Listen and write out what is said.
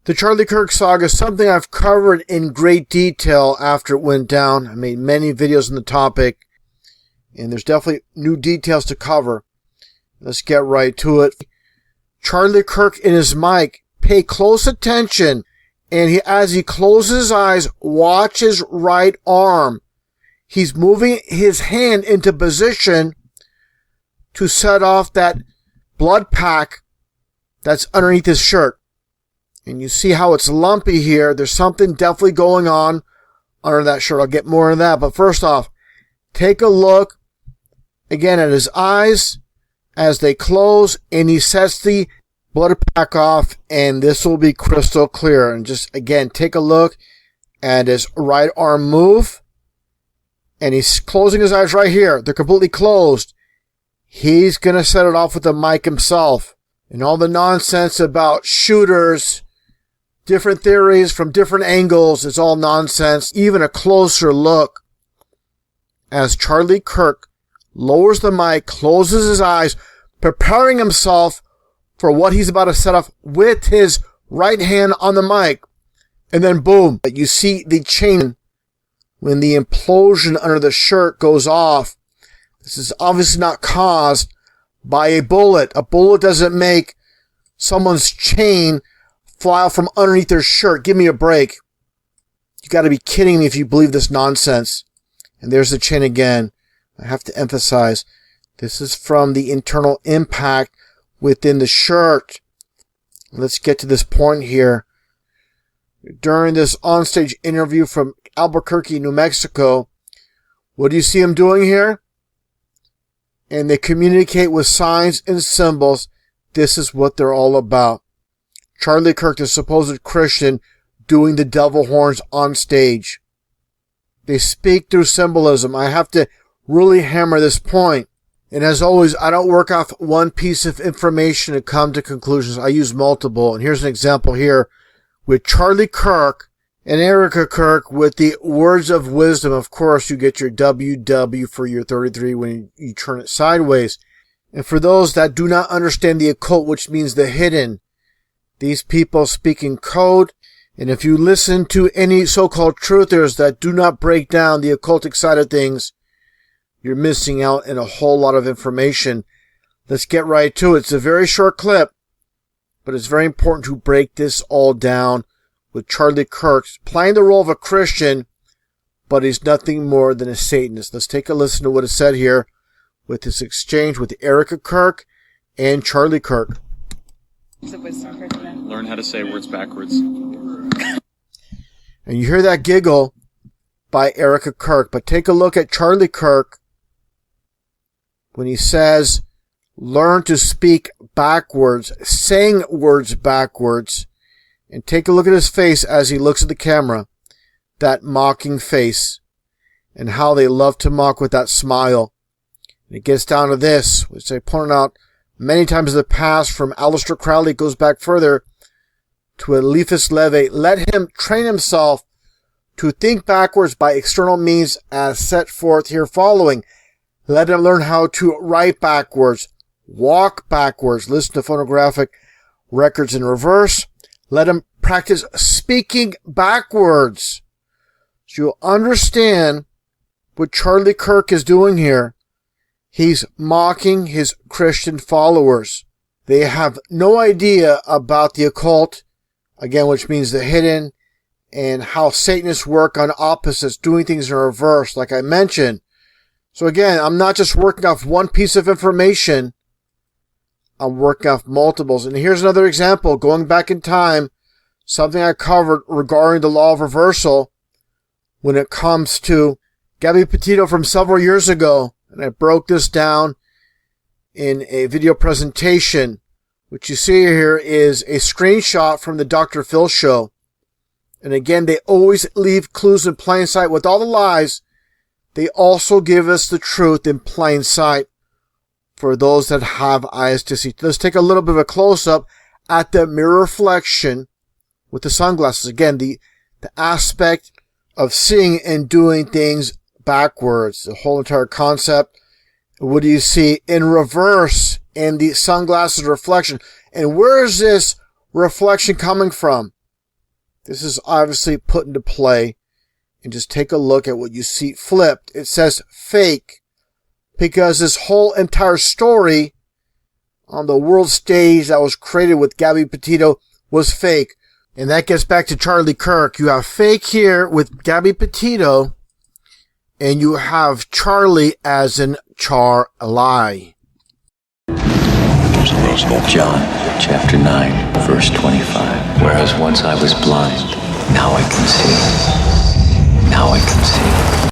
The Charlie Kirk saga is something I've covered in great detail after it went down. I made many videos on the topic, and there's definitely new details to cover. Let's get right to it. Charlie Kirk in his mic, pay close attention, and as he closes his eyes, watch his right arm. He's moving his hand into position to set off that blood pack that's underneath his shirt. And you see how it's lumpy here. There's something definitely going on under that shirt. I'll get more of that. But first off, take a look again at his eyes as they close, and he sets the blood pack off, and this will be crystal clear. And just again, take a look at his right arm move, and he's closing his eyes right here. They're completely closed. He's going to set it off with the mic himself. And all the nonsense about shooters, different theories from different angles, is all nonsense. Even a closer look as Charlie Kirk lowers the mic, closes his eyes, preparing himself for what he's about to set off with his right hand on the mic. And then boom, you see the chain when the implosion under the shirt goes off. This is obviously not caused by a bullet. A bullet doesn't make someone's chain fly out from underneath their shirt. Give me a break. You got to be kidding me if you believe this nonsense. And there's the chain again. I have to emphasize, this is from the internal impact within the shirt. Let's get to this point here. During this onstage interview from Albuquerque, New Mexico, what do you see him doing here? And they communicate with signs and symbols. This is what they're all about. Charlie Kirk, the supposed Christian, doing the devil horns on stage. They speak through symbolism. I have to really hammer this point. And as always, I don't work off one piece of information to come to conclusions. I use multiple. And here's an example here with Charlie Kirk and Erica Kirk with the words of wisdom. Of course, you get your WW for your 33 when you turn it sideways. And for those that do not understand the occult, which means the hidden, these people speak in code. And if you listen to any so-called truthers that do not break down the occultic side of things, you're missing out on a whole lot of information. Let's get right to it. It's a very short clip, but it's very important to break this all down with Charlie Kirk playing the role of a Christian, but he's nothing more than a Satanist. Let's take a listen to what is said here with this exchange with Erica Kirk and Charlie Kirk. Learn how to say words backwards. And you hear that giggle by Erica Kirk, but take a look at Charlie Kirk when he says, learn to speak backwards, saying words backwards, and take a look at his face as he looks at the camera, that mocking face, and how they love to mock with that smile. And it gets down to this, which I pointed out many times in the past from Aleister Crowley. It goes back further to Eliphas Levi. Let him train himself to think backwards by external means as set forth here following. Let him learn how to write backwards, walk backwards, listen to phonographic records in reverse. Let him practice speaking backwards. So you'll understand what Charlie Kirk is doing here. He's mocking his Christian followers. They have no idea about the occult, again, which means the hidden, and how Satanists work on opposites, doing things in reverse, like I mentioned. So again, I'm not just working off one piece of information. I'm working off multiples. And here's another example, going back in time, something I covered regarding the law of reversal when it comes to Gabby Petito from several years ago. And I broke this down in a video presentation. What you see here is a screenshot from the Dr. Phil show. And again, they always leave clues in plain sight. With all the lies, they also give us the truth in plain sight for those that have eyes to see. Let's take a little bit of a close-up at the mirror reflection with the sunglasses. Again, the aspect of seeing and doing things backwards, the whole entire concept. What do you see in reverse in the sunglasses reflection? And where is this reflection coming from? This is obviously put into play. And just take a look at what you see flipped. It says fake because this whole entire story on the world stage that was created with Gabby Petito was fake. And that gets back to Charlie Kirk. You have fake here with Gabby Petito, and you have Charlie as in Char-a-lie. John, chapter 9, verse 25. Whereas once I was blind, now I can see. Now I can see.